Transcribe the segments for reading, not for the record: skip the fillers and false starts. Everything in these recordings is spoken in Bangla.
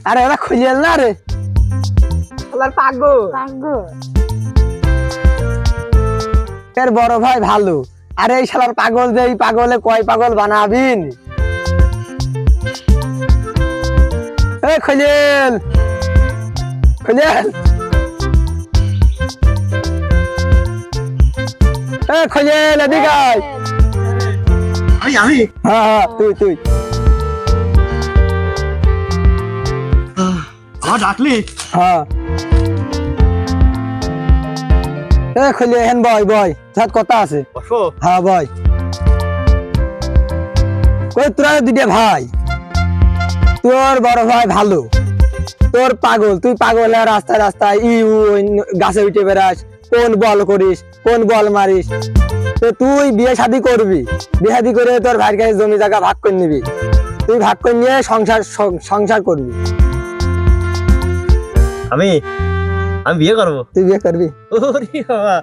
আরে ওরা খুঁজেল না রে পাগল এর বড় ভাই ভালো। আরে এই শালার পাগল যে এই পাগলে কয় পাগল বানাবিন। এই খুঁজেল খুঁজেল এই খুঁজেল এদিকে আয়। আমি হ্যাঁ তুই আমার ডাকলি? হ্যাঁ এ খুলে হেন বয় সাথে কথা আছে। বসো। হ্যাঁ বয় কই তোরা দুইটা ভাই, তোর বড় ভাই ভালো, তোর পাগল, তুই পাগল রাস্তায় রাস্তায় গাছে উঠে বেড়াস, কোন বল করিস কোন বল মারিস। তো তুই বিয়ে শাদী করবি, বিয়ে শাদী করে তোর ভাইয়ের কাছে জমি জায়গা ভাগ করে নিবি, তুই ভাগ করে নিয়ে সংসার করবি। আমি বিয়ে করবো। তুই বিয়ে করবি? ওরে বাবা,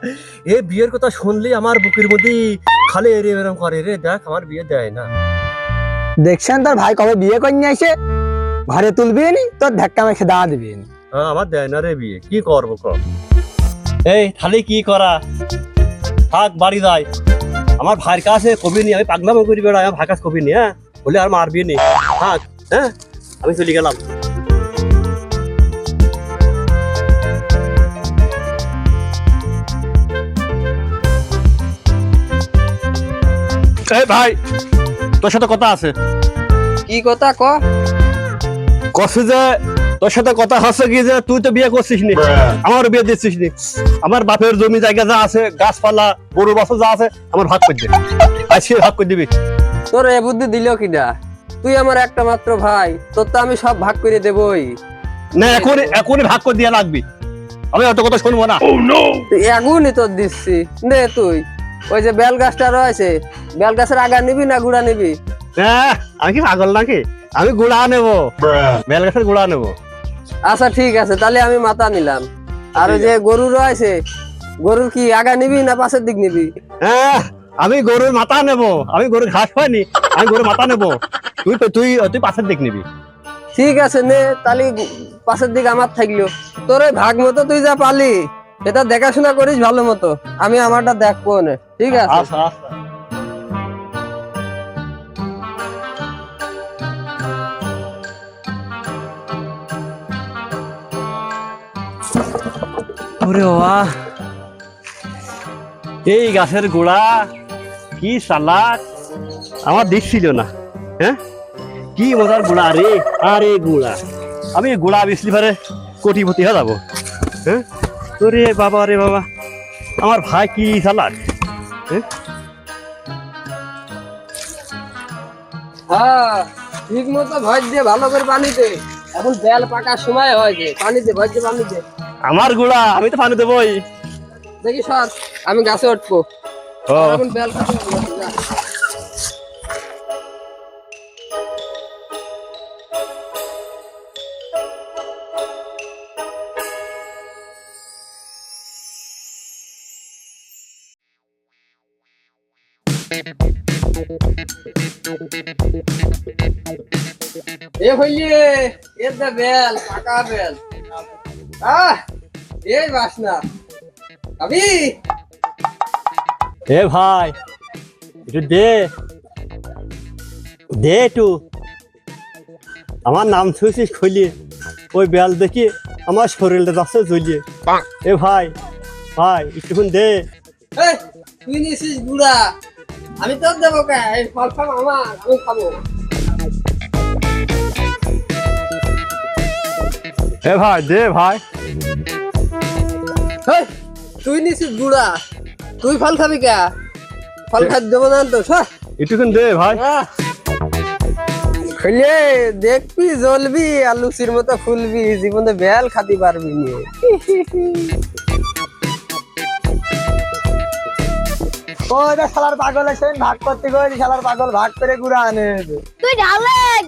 এই বিয়ের কথা শুনলে আমার বুকের মধ্যে খালি এরম করে রে। দেখ আমার বিয়ে দেয় না। দেখছেন তোর ভাই কবে বিয়ে করে নিয়ে আসে, ঘরে তুলবি নি তোর ধাক্কা মেখে দাঁড়া দিবি। আমার দেয় না রে বিয়ে, কি করবো কর। এই খালি কি করা, থাক বাড়ি যাই। আমার ভাইয়ের কাছে কবি নি, আমি পাগলামো করি বেড়াই, আমার ভাইয়ের কাছে কবি নি। হ্যাঁ বলে আর মারবি নি, থাক। হ্যাঁ আমি চলে গেলাম। এই ভাই তোর সাথে কথা আছে। কি কথা কছে যে তোর সাথে কথা হচ্ছে কি যে তুই তো বিয়ে করছিস নি, আমার বিয়ে দিচ্ছিস নি। আমার বাপের জমি জায়গা যা আছে, গাছপালা গরু বাছুর যা আছে, আমার ভাগ করে দে। আজকে ভাগ করে দিবি। তোর এ বুদ্ধি দিল কিনা? তুই আমার একটা মাত্র ভাই, তোর তো আমি সব ভাগ করে দেবই। না এখনই ভাগ করে দিয়া লাগবি, আমি অত কথা শুনবো না। তুই এগুনই তোর দিচ্ছি দে। তুই ওই যে বেল গাছটা রয়েছে, বেল গাছের আগা নিবি না গুড়া নিবি? হ্যাঁ আমি কি পাগল নাকি, আমি গুড়া নেবো, বেল গাছের গুড়া নেবো। আচ্ছা ঠিক আছে, তাহলে আমি মাথা নিলাম। আর ওই যে গরু রয়েছে, গরুর কি আগা নিবি না পাশের দিক নিবি? হ্যাঁ আমি গরুর মাথা নেবো, আমি গরুর ঘাস পাইনি, আমি গরুর মাথা নেবো। তুই পাশের দিক নিবি। ঠিক আছে নে, তাহলে পাশের দিক আমার থাকলো। তোর ওই ভাগ মতো তুই যা পালি এটা দেখাশোনা করিস ভালো মতো, আমি আমারটা দেখবো না। ঠিক আছে? আচ্ছা আচ্ছা। ওরে বাবা, এই গাছের গোড়া কি সালাদ আমার দেখছিল না। হ্যাঁ কি মজার গোড়া রে। আরে গোড়া, আমি গোড়া বেশলি পারে কোটিপতি হয়ে যাবো। হ্যাঁ ওরে বাবা রে বাবা, আমার ভাই কি সালাদ। হ্যাঁ ঠিক মতো ভয় দিয়ে ভালো করে পানিতে, এখন বেল পাকার সময় হয়েছে, পানিতে ভয় দিয়ে পানিতে। আমার গোড়া আমি তো পানি দেবই। দেখি সর, আমি গাছে উঠবো। ও এখন বেল কাটতে হবে, যা। এ হইলে এর দা বেল পাকা বেল। এই বাসনা আবি এ ভাই একটু দে একটু। আমার নাম শুনছিস খুলিয়ে, ওই বেল দেখি আমার শরীরটা যাচ্ছে জ্বলিয়ে। এ ভাই একটুক্ষণ দে। তুই নিছিস বুড়া, আমি তোর দেবো কে? এই ফল খাবো আমার, আমি খাবো। এ ভাই দে ভাই। তুই নিছিস বুড়া, তুই ফল খাবি কে? ফল খাই দেবো না তো, সর। একটুক্ষণ দে ভাই। খেলে দেখবি জ্বলবি আর লুচির মতো ফুলবি, জীবনে বেল খাতে পারবি নি। ওইটা শালার পাগল এসে ভাগ করতে গেলে শালার পাগল ভাগ করে গুড়া আনে। তুই ঢালেক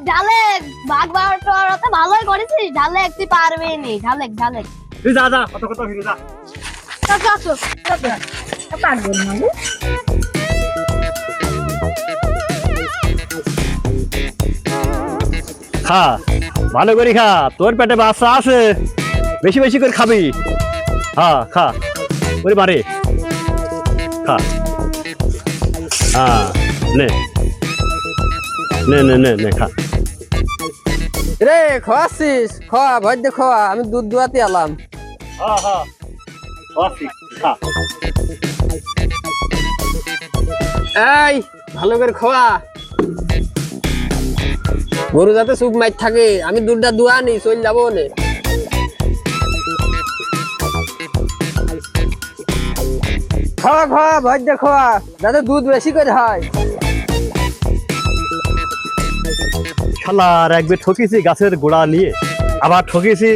ভাগ বাড়াতে ভালোই করেছিস। ঢালেক তুই পারবি নি, ঢালেক তুই যা কত কত ফিরে যা। পাগল মানে খা ভালো করে খা, তোর পেটে বাচ্চা আছে, বেশি বেশি করে খাবি। হ্যাঁ খা, ওরে বারে খা। হ্যাঁ নে নে নে নে নে খা। রে খাওয়াছিস? খাওয়া ভয় খাওয়া, আমি দুধ দুয়াতে আলাম। হ্যাঁ হ্যাঁ খা। এই ভালো করে খাওয়া, গরু যাতে চুপ মাইর থাকে। আমি দুধটা দুয়া নি, চল যাবো নে। খাওয়া খাওয়া ভয় খাওয়া, যাতে দুধ বেশি করে হয়। শালার একবার ঠকিয়েছি গাছের গোড়া নিয়ে, আবার ঠকিয়েছি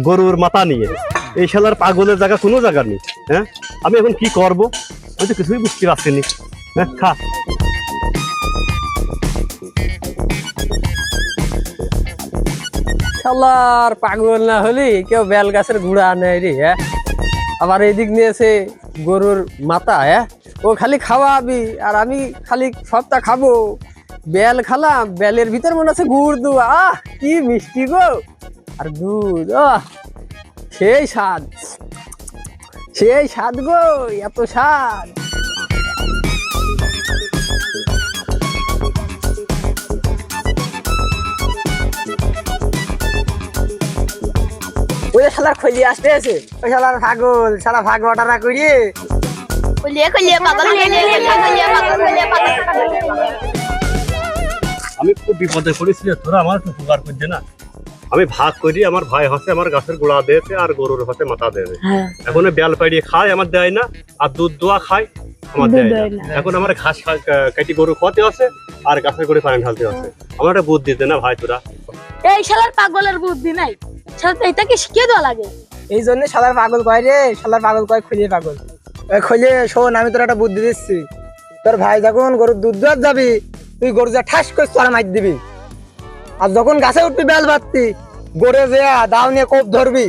গরুর মাথা নিয়ে। এই শালার পাগলের জায়গা কোনো জায়গা নেই। হ্যাঁ আমি এখন কি করব, আমি তো কিছুই বুঝতে পারছি না। হ্যাঁ খা। শালার পাগল না হলি কেউ বেল গাছের গুড়া নেয় রে। হ্যাঁ আবার এদিক নিয়েছে গরুর মাথা। হ্যাঁ ও খালি খাওয়াবি আর আমি খালি সবটা খাবো। বেল খালাম, বেলের ভিতর মনে আছে গুড় দু। আহ কি মিষ্টি গো, আর দুধ সেই স্বাদ, সেই স্বাদ গো, এত স্বাদ। ওই শালার খলি আসতে আছে, ওই শালার পাগল, শালা ভাগ বাটা না করিয়ে খুলিয়ে খুলিয়ে পাগল, খুলিয়ে খুলিয়ে পাগল, খুলিয়ে পাগল। আমি খুব বিপদে পড়েছি, তোরা আমার একটু উপকার করছে না। আমি ভাগ করি, আমার ভাই হচ্ছে আমার গাছের গোড়া দিয়েছে আর গরুর হচ্ছে মাথা দেবে। এখন বেল পাড়িয়ে খায়, আমার দেয় না। আর দুধ দোয়া খায়, আমার দেয় না। এখন আমার ঘাস কাটি গরু খাওয়াতে আছে আর গাছের গোড়ে পানি ঢালতে আছে। আমার একটা বুদ্ধি দে না ভাই তোরা। এই শালার পাগলের বুদ্ধি নাই, এটাকে শিখিয়ে দেওয়া লাগে। এই জন্য শালার পাগল কয় রে, শালার পাগল কয় খুলিয়ে পাগল। খুলিয়ে শোন, আমি তোর একটা বুদ্ধি দিচ্ছি। তোর ভাই যখন গরুর দুধ দুয়ার যাবি, তুই গরু যা ঠাস করে তোরা মার দিবি। আর যখন গাছে উঠবি বেল বাঁধতি, গড়ে যে দাও নিয়ে কোপ ধরবি।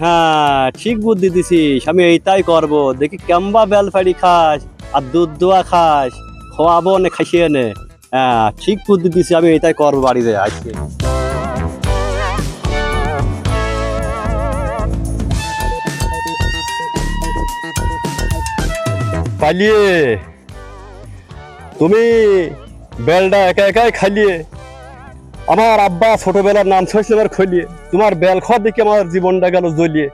হ্যাঁ ঠিক বুদ্ধি দিছিস, আমি এইটাই করব। দেখি কেমবা বেল ফাড়ি খাস আর দুধ দোয়া খাস, খাওয়াবো নে খাইয়ে নে। হ্যাঁ ঠিক বুদ্ধি দিছি, আমি এইটাই করবো বাড়িতে আজকে। পালিয়ে তুমি বেলটা একা একাই খালিয়ে, আমার আব্বা ছোটবেলার নাম ছয়বার খলিয়ে, তোমার বেল খাওয়া দেখে আমার জীবনটা গেল জ্বলিয়ে।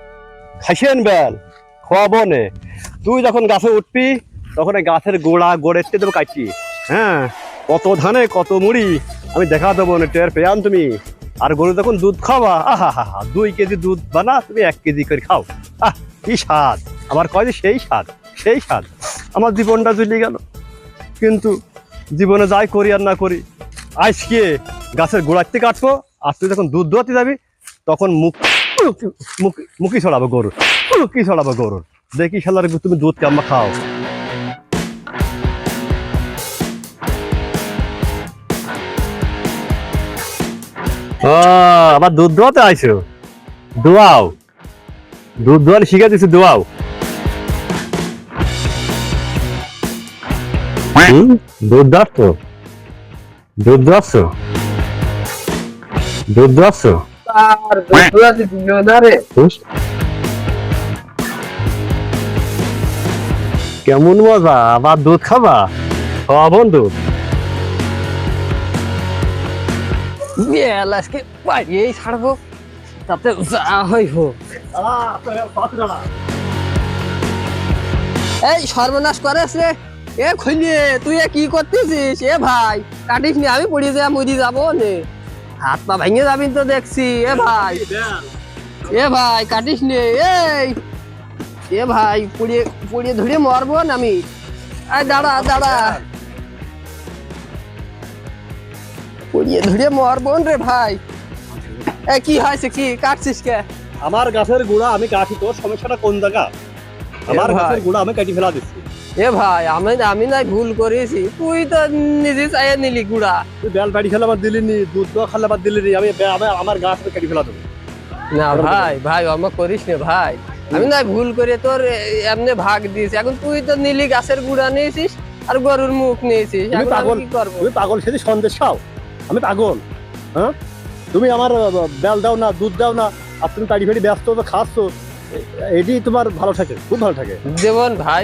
খাইছেন বেল খাওয়াবো নে। তুই যখন গাছে উঠবি তখন এই গাছের গোড়া গড়েতে দেবো কাটিয়ে। হ্যাঁ কত ধানে কত মুড়ি আমি দেখা দেবো না, টের পেয়ান তুমি। আর গরু যখন দুধ খাওয়া, আহা হা হা, 2 কেজি দুধ বানা, তুমি 1 কেজি করে খাও। আহ কি স্বাদ, আমার কয় যে সেই স্বাদ, সেই স্বাদ। আমার জীবনটা জ্বলিয়ে গেল। কিন্তু জীবনে যাই করি আর না করি, আজকে গাছের গোড়াতে কাটবো। আর তুই যখন দুধ দোয়াতে যাবি তখন মুখি ছড়াবো গরুর, মুখি ছড়াবো গরুর। দেখি শালার তুমি দুধ কেমন খাও। আবার দুধ দোয়াতে আইছো, দোয়াও। দুধ দোয়ালে শিখে দিছি, দোয়াও। দুধ দাচ্ছ, দুধ দাচ্ছ, দুধ দাচ্ছ। আর দুধ দুয়াতে দিল না রে। কেমন মজা, আবার দুধ খাবা? খাওয়াবো দুধ। বেল আজকে পাইয়েই ছাড়বো, তাতে যা হয় হোক। এই সর্বনাশ করেছ রে। এ খুলিয়ে তুই কি করতেছিস? এ ভাই কাটিস নি, আমি পড়ে যা মরি যাবো নে। হাত পা ভেঙে যাবি তো দেখছি। এ ভাই, এ ভাই কাটিস নে। এই এ ভাই পুড়িয়ে পুড়িয়ে ধরে মরবো না আমি। দাঁড়া দাঁড়া, পুড়িয়ে ধরে মরবো রে ভাই। এ কি হয়েছে, কি কাটছিস কে? আমার গাছের গুড়া আমি কাটি, তোর সমস্যাটা কোন জায়গা? আমার গাছের গুড়া আমি কাটি ফেলা দিচ্ছি। এ ভাই আমি নাই ভুল করেছি, তুই তো নিজে চাইয়ে নিলি গুড়া। তুই বেল বাড়ি খেলে আবার দিলি নি, দুধ দোয়া খালে আবার দিলি নি। আমি আমার গাছ কাটি ফেলা দেবো না ভাই, ভাই আমার করিস না ভাই। আমি নাই ভুল করে তোর এমনি ভাগ দিয়েছি। এখন তুই তো নিলি গাছের গুড়া নিয়েছিস আর গরুর মুখ নিয়েছিস। এখন আমি কি করবো? তুই পাগল, সেদিন সন্দেশ খাও। আমি পাগল? হ্যাঁ তুমি আমার বেল দাও না, দুধ দাও না, আর তুমি তাড়ি ফেড়ি ব্যস্ত তো খাচ্ছ, এটি তোমার ভালো থাকে, খুব ভালো থাকে। দেবন ভাই,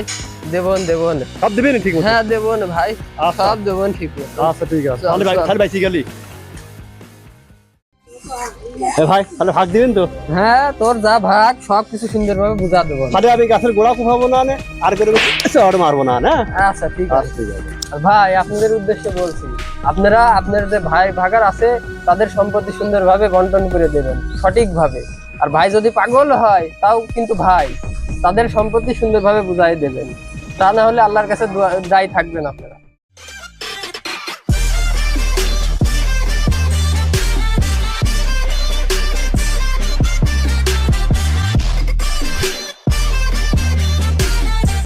দেবন দেবন। সব দেবেন ঠিক মতো? হ্যাঁ দেবন ভাই, আচ্ছা। সব দেবন ঠিক মতো। আচ্ছা ঠিক আছে, চল, তাহলে চল। খালি বাইসি গেলি ভাই, তাহলে ভাগ দিবেন তো? হ্যাঁ, তোর যা ভাগ সব কিছু সুন্দরভাবে বুঝা দেবো। তাহলে আমি গাছের গোড়া কুপাবো না, আর করে চড় মারবো না, না? আচ্ছা ঠিক আছে। আচ্ছা ঠিক আছে। আর ভাই, আপনাদের উদ্দেশ্যে বলছি, আপনারা আপনার যে ভাই ভাগার আছে তাদের সম্পত্তি সুন্দরভাবে বন্টন করে দেবেন, সঠিকভাবে। আর ভাই যদি পাগল হয় তাও কিন্তু ভাই তাদের সম্পত্তি সুন্দরভাবে বুঝাই দেবেন, তা না হলে আল্লাহর কাছে দায়ী থাকবেন আপনারা।